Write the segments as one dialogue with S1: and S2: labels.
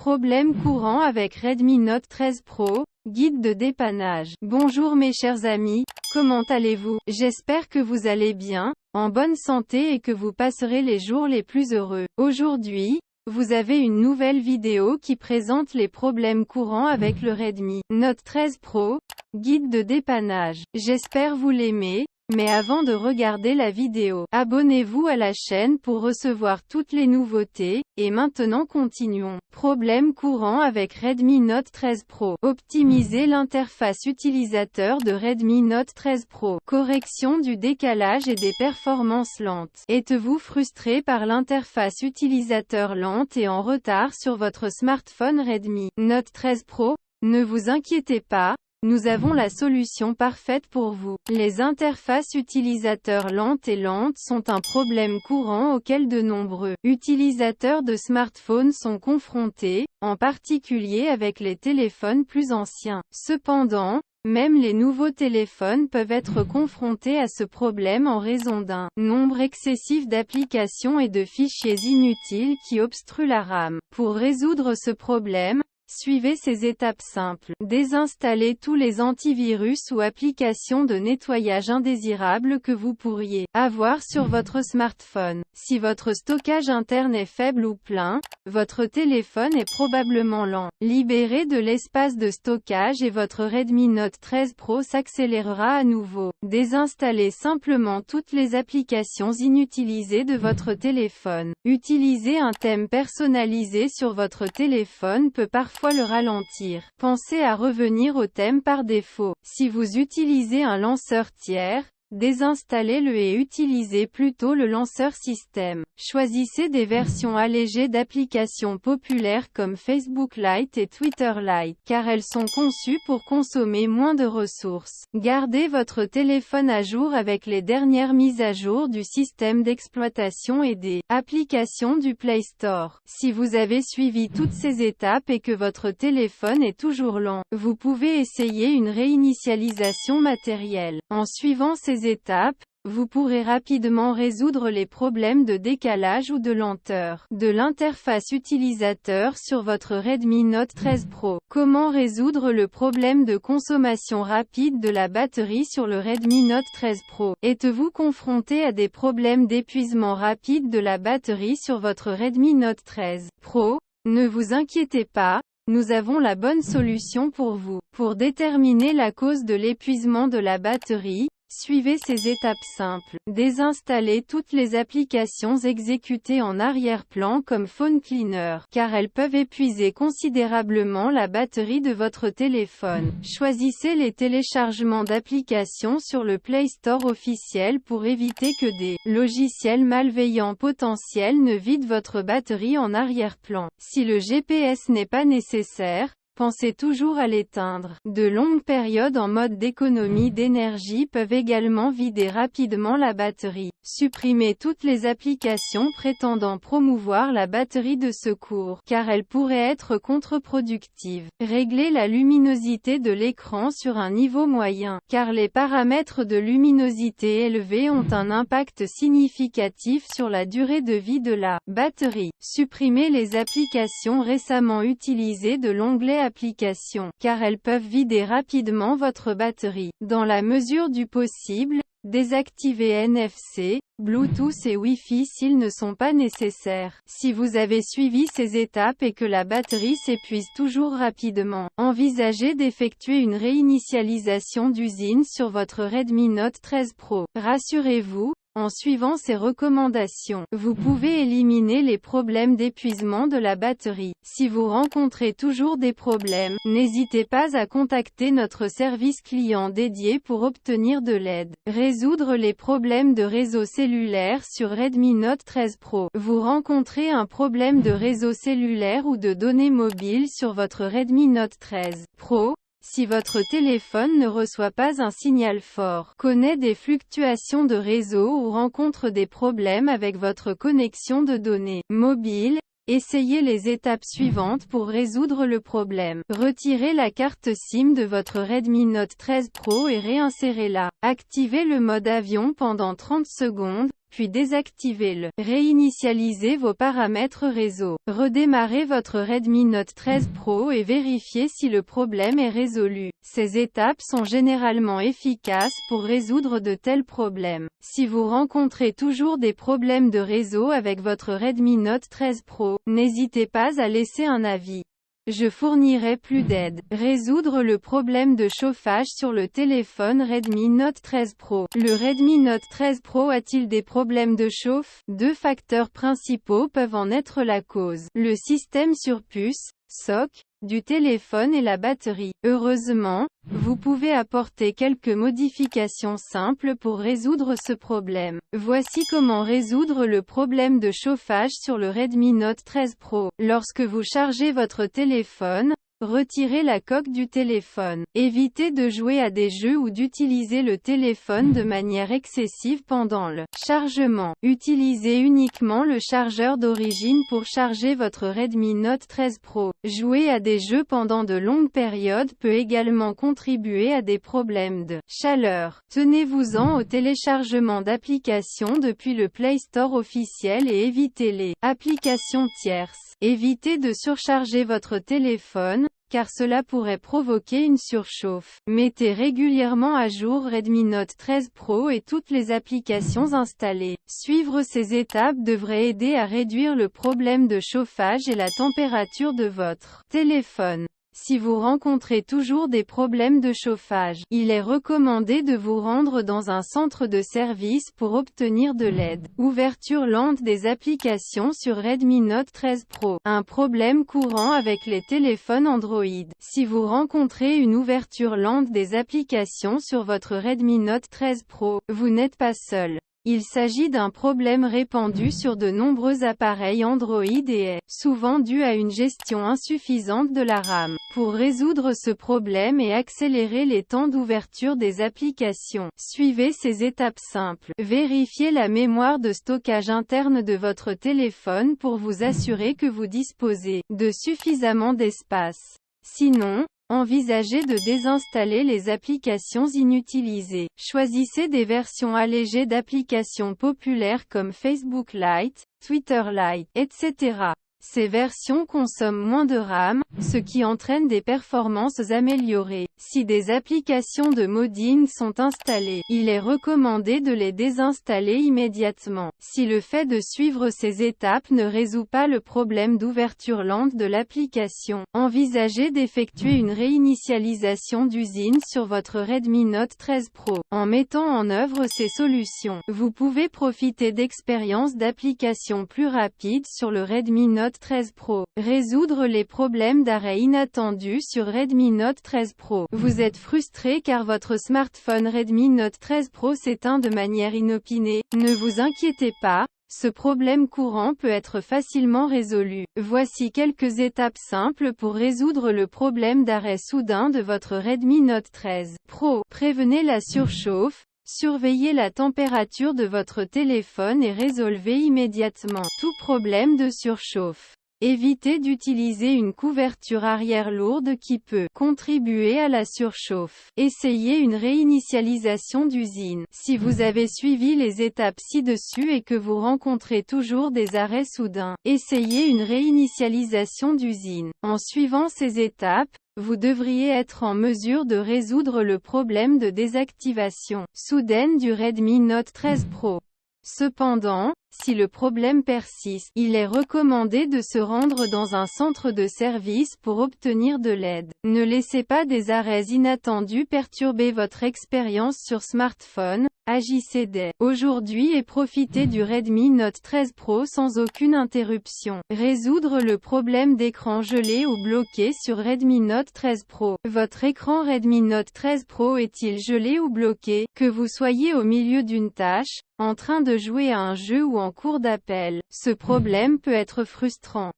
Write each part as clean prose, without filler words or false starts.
S1: Problème courant avec Redmi Note 13 Pro, guide de dépannage. Bonjour mes chers amis, comment allez-vous? J'espère que vous allez bien, en bonne santé et que vous passerez les jours les plus heureux. Aujourd'hui, vous avez une nouvelle vidéo qui présente les problèmes courants avec le Redmi Note 13 Pro, guide de dépannage. J'espère vous l'aimer. Mais avant de regarder la vidéo, abonnez-vous à la chaîne pour recevoir toutes les nouveautés, et maintenant continuons. Problème courant avec Redmi Note 13 Pro. Optimiser l'interface utilisateur de Redmi Note 13 Pro. Correction du décalage et des performances lentes. Êtes-vous frustré par l'interface utilisateur lente et en retard sur votre smartphone Redmi Note 13 Pro? Ne vous inquiétez pas. Nous avons la solution parfaite pour vous. Les interfaces utilisateurs lentes sont un problème courant auquel de nombreux utilisateurs de smartphones sont confrontés, en particulier avec les téléphones plus anciens. Cependant, même les nouveaux téléphones peuvent être confrontés à ce problème en raison d'un nombre excessif d'applications et de fichiers inutiles qui obstruent la RAM. Pour résoudre ce problème, suivez ces étapes simples. Désinstallez tous les antivirus ou applications de nettoyage indésirables que vous pourriez avoir sur votre smartphone. Si votre stockage interne est faible ou plein, votre téléphone est probablement lent. Libérez de l'espace de stockage et votre Redmi Note 13 Pro s'accélérera à nouveau. Désinstallez simplement toutes les applications inutilisées de votre téléphone. Utiliser un thème personnalisé sur votre téléphone peut parfois le ralentir. Pensez à revenir au thème par défaut. Si vous utilisez un lanceur tiers, désinstallez-le et utilisez plutôt le lanceur système. Choisissez des versions allégées d'applications populaires comme Facebook Lite et Twitter Lite, car elles sont conçues pour consommer moins de ressources. Gardez votre téléphone à jour avec les dernières mises à jour du système d'exploitation et des applications du Play Store. Si vous avez suivi toutes ces étapes et que votre téléphone est toujours lent, vous pouvez essayer une réinitialisation matérielle. En suivant ces étapes, vous pourrez rapidement résoudre les problèmes de décalage ou de lenteur de l'interface utilisateur sur votre Redmi Note 13 Pro. Comment résoudre le problème de consommation rapide de la batterie sur le Redmi Note 13 Pro? Êtes-vous confronté à des problèmes d'épuisement rapide de la batterie sur votre Redmi Note 13 Pro? Ne vous inquiétez pas. Nous avons la bonne solution pour vous. Pour déterminer la cause de l'épuisement de la batterie, suivez ces étapes simples. Désinstallez toutes les applications exécutées en arrière-plan comme Phone Cleaner, car elles peuvent épuiser considérablement la batterie de votre téléphone. Choisissez les téléchargements d'applications sur le Play Store officiel pour éviter que des logiciels malveillants potentiels ne vident votre batterie en arrière-plan. Si le GPS n'est pas nécessaire, pensez toujours à l'éteindre. De longues périodes en mode d'économie d'énergie peuvent également vider rapidement la batterie. Supprimez toutes les applications prétendant promouvoir la batterie de secours, car elles pourraient être contre-productives. Réglez la luminosité de l'écran sur un niveau moyen, car les paramètres de luminosité élevés ont un impact significatif sur la durée de vie de la batterie. Supprimez les applications récemment utilisées de l'onglet applications, car elles peuvent vider rapidement votre batterie. Dans la mesure du possible, désactivez NFC, Bluetooth et Wi-Fi s'ils ne sont pas nécessaires. Si vous avez suivi ces étapes et que la batterie s'épuise toujours rapidement, envisagez d'effectuer une réinitialisation d'usine sur votre Redmi Note 13 Pro. Rassurez-vous, en suivant ces recommandations, vous pouvez éliminer les problèmes d'épuisement de la batterie. Si vous rencontrez toujours des problèmes, n'hésitez pas à contacter notre service client dédié pour obtenir de l'aide. Résoudre les problèmes de réseau cellulaire sur Redmi Note 13 Pro. Vous rencontrez un problème de réseau cellulaire ou de données mobiles sur votre Redmi Note 13 Pro? Si votre téléphone ne reçoit pas un signal fort, connaît des fluctuations de réseau ou rencontre des problèmes avec votre connexion de données mobiles, essayez les étapes suivantes pour résoudre le problème. Retirez la carte SIM de votre Redmi Note 13 Pro et réinsérez-la. Activez le mode avion pendant 30 secondes, puis désactivez-le. Réinitialisez vos paramètres réseau. Redémarrez votre Redmi Note 13 Pro et vérifiez si le problème est résolu. Ces étapes sont généralement efficaces pour résoudre de tels problèmes. Si vous rencontrez toujours des problèmes de réseau avec votre Redmi Note 13 Pro, n'hésitez pas à laisser un avis. Je fournirai plus d'aide. Résoudre le problème de chauffage sur le téléphone Redmi Note 13 Pro. Le Redmi Note 13 Pro a-t-il des problèmes de chauffe? Deux facteurs principaux peuvent en être la cause. Le système sur puce, SoC, du téléphone et la batterie. Heureusement, vous pouvez apporter quelques modifications simples pour résoudre ce problème. Voici comment résoudre le problème de chauffage sur le Redmi Note 13 Pro. Lorsque vous chargez votre téléphone, retirez la coque du téléphone. Évitez de jouer à des jeux ou d'utiliser le téléphone de manière excessive pendant le chargement. Utilisez uniquement le chargeur d'origine pour charger votre Redmi Note 13 Pro. Jouer à des jeux pendant de longues périodes peut également contribuer à des problèmes de chaleur. Tenez-vous-en au téléchargement d'applications depuis le Play Store officiel et évitez les applications tierces. Évitez de surcharger votre téléphone, car cela pourrait provoquer une surchauffe. Mettez régulièrement à jour Redmi Note 13 Pro et toutes les applications installées. Suivre ces étapes devrait aider à réduire le problème de chauffage et la température de votre téléphone. Si vous rencontrez toujours des problèmes de chauffage, il est recommandé de vous rendre dans un centre de service pour obtenir de l'aide. Ouverture lente des applications sur Redmi Note 13 Pro. Un problème courant avec les téléphones Android. Si vous rencontrez une ouverture lente des applications sur votre Redmi Note 13 Pro, vous n'êtes pas seul. Il s'agit d'un problème répandu sur de nombreux appareils Android et est souvent dû à une gestion insuffisante de la RAM. Pour résoudre ce problème et accélérer les temps d'ouverture des applications, suivez ces étapes simples. Vérifiez la mémoire de stockage interne de votre téléphone pour vous assurer que vous disposez de suffisamment d'espace. Sinon, envisagez de désinstaller les applications inutilisées. Choisissez des versions allégées d'applications populaires comme Facebook Lite, Twitter Lite, etc. Ces versions consomment moins de RAM, ce qui entraîne des performances améliorées. Si des applications de modding sont installées, il est recommandé de les désinstaller immédiatement. Si le fait de suivre ces étapes ne résout pas le problème d'ouverture lente de l'application, envisagez d'effectuer une réinitialisation d'usine sur votre Redmi Note 13 Pro. En mettant en œuvre ces solutions, vous pouvez profiter d'expériences d'application plus rapides sur le Redmi Note 13 Pro. Résoudre les problèmes d'arrêt inattendus sur Redmi Note 13 Pro. Vous êtes frustré car votre smartphone Redmi Note 13 Pro s'éteint de manière inopinée. Ne vous inquiétez pas, ce problème courant peut être facilement résolu. Voici quelques étapes simples pour résoudre le problème d'arrêt soudain de votre Redmi Note 13 Pro. Prévenez la surchauffe. Surveillez la température de votre téléphone et résolvez immédiatement tout problème de surchauffe. Évitez d'utiliser une couverture arrière lourde qui peut contribuer à la surchauffe. Essayez une réinitialisation d'usine. Si vous avez suivi les étapes ci-dessus et que vous rencontrez toujours des arrêts soudains, essayez une réinitialisation d'usine. En suivant ces étapes, vous devriez être en mesure de résoudre le problème de désactivation soudaine du Redmi Note 13 Pro. Cependant, si le problème persiste, il est recommandé de se rendre dans un centre de service pour obtenir de l'aide. Ne laissez pas des arrêts inattendus perturber votre expérience sur smartphone. Agissez dès aujourd'hui et profitez du Redmi Note 13 Pro sans aucune interruption. Résoudre le problème d'écran gelé ou bloqué sur Redmi Note 13 Pro. Votre écran Redmi Note 13 Pro est-il gelé ou bloqué? Que vous soyez au milieu d'une tâche, en train de jouer à un jeu ou en cours d'appel, ce problème peut être frustrant.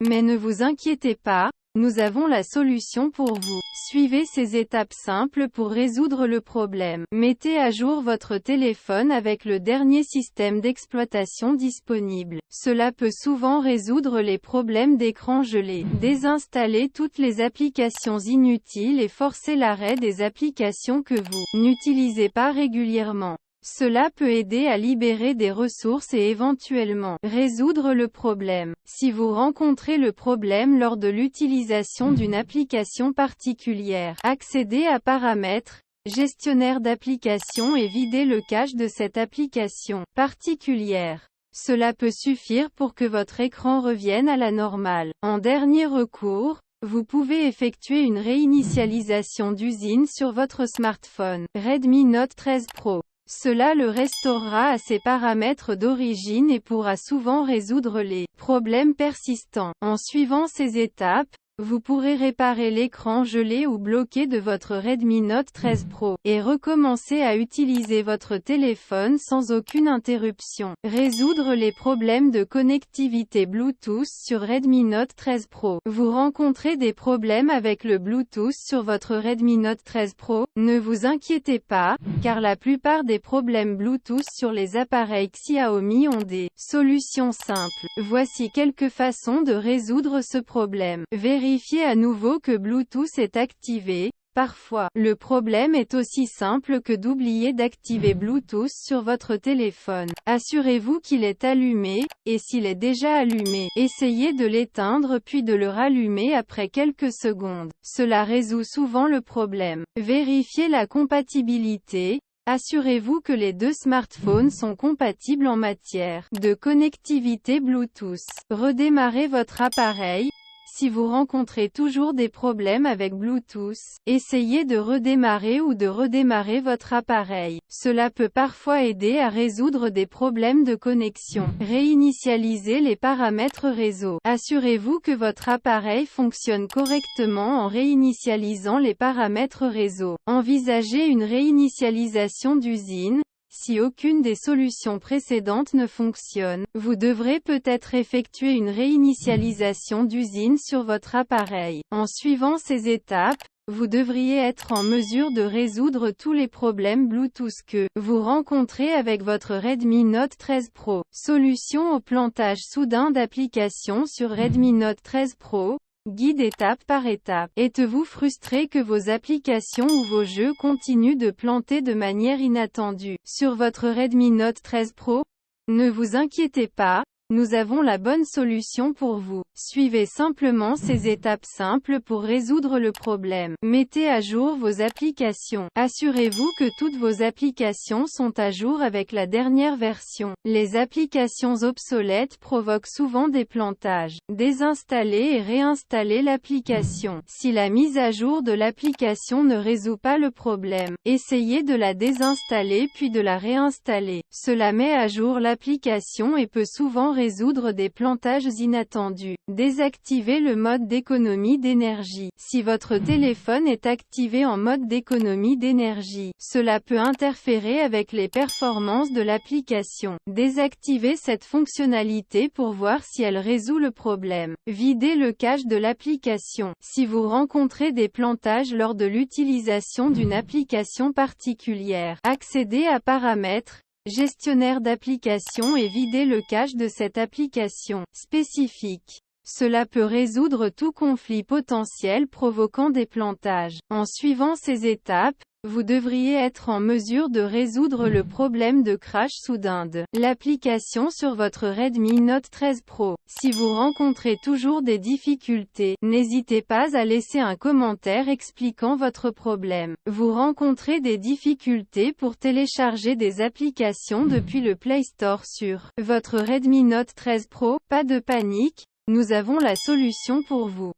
S1: Mais ne vous inquiétez pas, nous avons la solution pour vous. Suivez ces étapes simples pour résoudre le problème. Mettez à jour votre téléphone avec le dernier système d'exploitation disponible. Cela peut souvent résoudre les problèmes d'écran gelé. Désinstallez toutes les applications inutiles et forcez l'arrêt des applications que vous n'utilisez pas régulièrement. Cela peut aider à libérer des ressources et éventuellement résoudre le problème. Si vous rencontrez le problème lors de l'utilisation d'une application particulière, accédez à Paramètres, Gestionnaire d'application et videz le cache de cette application particulière. Cela peut suffire pour que votre écran revienne à la normale. En dernier recours, vous pouvez effectuer une réinitialisation d'usine sur votre smartphone. Redmi Note 13 Pro. Cela le restaurera à ses paramètres d'origine et pourra souvent résoudre les problèmes persistants. En suivant ces étapes, vous pourrez réparer l'écran gelé ou bloqué de votre Redmi Note 13 Pro, et recommencer à utiliser votre téléphone sans aucune interruption. Résoudre les problèmes de connectivité Bluetooth sur Redmi Note 13 Pro. Vous rencontrez des problèmes avec le Bluetooth sur votre Redmi Note 13 Pro? Ne vous inquiétez pas, car la plupart des problèmes Bluetooth sur les appareils Xiaomi ont des solutions simples. Voici quelques façons de résoudre ce problème. Vérifiez à nouveau que Bluetooth est activé. Parfois, le problème est aussi simple que d'oublier d'activer Bluetooth sur votre téléphone. Assurez-vous qu'il est allumé, et s'il est déjà allumé, essayez de l'éteindre puis de le rallumer après quelques secondes. Cela résout souvent le problème. Vérifiez la compatibilité. Assurez-vous que les deux smartphones sont compatibles en matière de connectivité Bluetooth. Redémarrez votre appareil. Si vous rencontrez toujours des problèmes avec Bluetooth, essayez de redémarrer ou de redémarrer votre appareil. Cela peut parfois aider à résoudre des problèmes de connexion. Réinitialisez les paramètres réseau. Assurez-vous que votre appareil fonctionne correctement en réinitialisant les paramètres réseau. Envisagez une réinitialisation d'usine. Si aucune des solutions précédentes ne fonctionne, vous devrez peut-être effectuer une réinitialisation d'usine sur votre appareil. En suivant ces étapes, vous devriez être en mesure de résoudre tous les problèmes Bluetooth que vous rencontrez avec votre Redmi Note 13 Pro. Solution au plantage soudain d'applications sur Redmi Note 13 Pro. Guide étape par étape. Êtes-vous frustré que vos applications ou vos jeux continuent de planter de manière inattendue sur votre Redmi Note 13 Pro? Ne vous inquiétez pas, nous avons la bonne solution pour vous. Suivez simplement ces étapes simples pour résoudre le problème. Mettez à jour vos applications. Assurez-vous que toutes vos applications sont à jour avec la dernière version. Les applications obsolètes provoquent souvent des plantages. Désinstallez et réinstallez l'application. Si la mise à jour de l'application ne résout pas le problème, essayez de la désinstaller puis de la réinstaller. Cela met à jour l'application et peut souvent résoudre des plantages inattendus. Désactivez le mode d'économie d'énergie. Si votre téléphone est activé en mode d'économie d'énergie, cela peut interférer avec les performances de l'application. Désactivez cette fonctionnalité pour voir si elle résout le problème. Videz le cache de l'application. Si vous rencontrez des plantages lors de l'utilisation d'une application particulière, accédez à Paramètres, Gestionnaire d'application et videz le cache de cette application spécifique. Cela peut résoudre tout conflit potentiel provoquant des plantages. En suivant ces étapes, vous devriez être en mesure de résoudre le problème de crash soudain de l'application sur votre Redmi Note 13 Pro. Si vous rencontrez toujours des difficultés, n'hésitez pas à laisser un commentaire expliquant votre problème. Vous rencontrez des difficultés pour télécharger des applications depuis le Play Store sur votre Redmi Note 13 Pro? Pas de panique, nous avons la solution pour vous.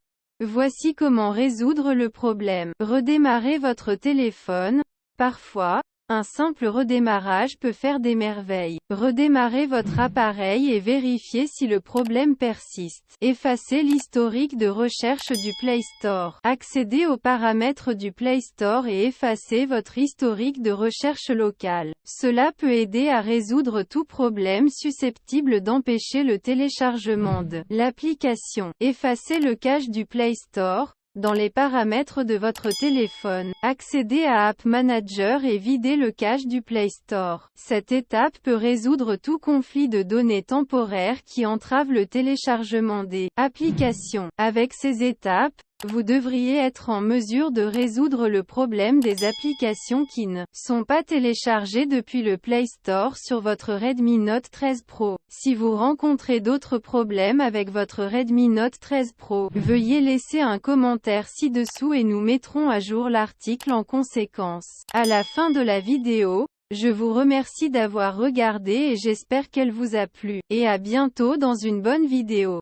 S1: Voici comment résoudre le problème. Redémarrez votre téléphone. Parfois, Un simple redémarrage peut faire des merveilles. Redémarrez votre appareil et vérifiez si le problème persiste. Effacez l'historique de recherche du Play Store. Accédez aux paramètres du Play Store et effacez votre historique de recherche locale. Cela peut aider à résoudre tout problème susceptible d'empêcher le téléchargement de l'application. Effacez le cache du Play Store. Dans les paramètres de votre téléphone, accédez à App Manager et videz le cache du Play Store. Cette étape peut résoudre tout conflit de données temporaire qui entrave le téléchargement des applications. Avec ces étapes, vous devriez être en mesure de résoudre le problème des applications qui ne sont pas téléchargées depuis le Play Store sur votre Redmi Note 13 Pro. Si vous rencontrez d'autres problèmes avec votre Redmi Note 13 Pro, veuillez laisser un commentaire ci-dessous et nous mettrons à jour l'article en conséquence. À la fin de la vidéo, je vous remercie d'avoir regardé et j'espère qu'elle vous a plu. Et à bientôt dans une bonne vidéo.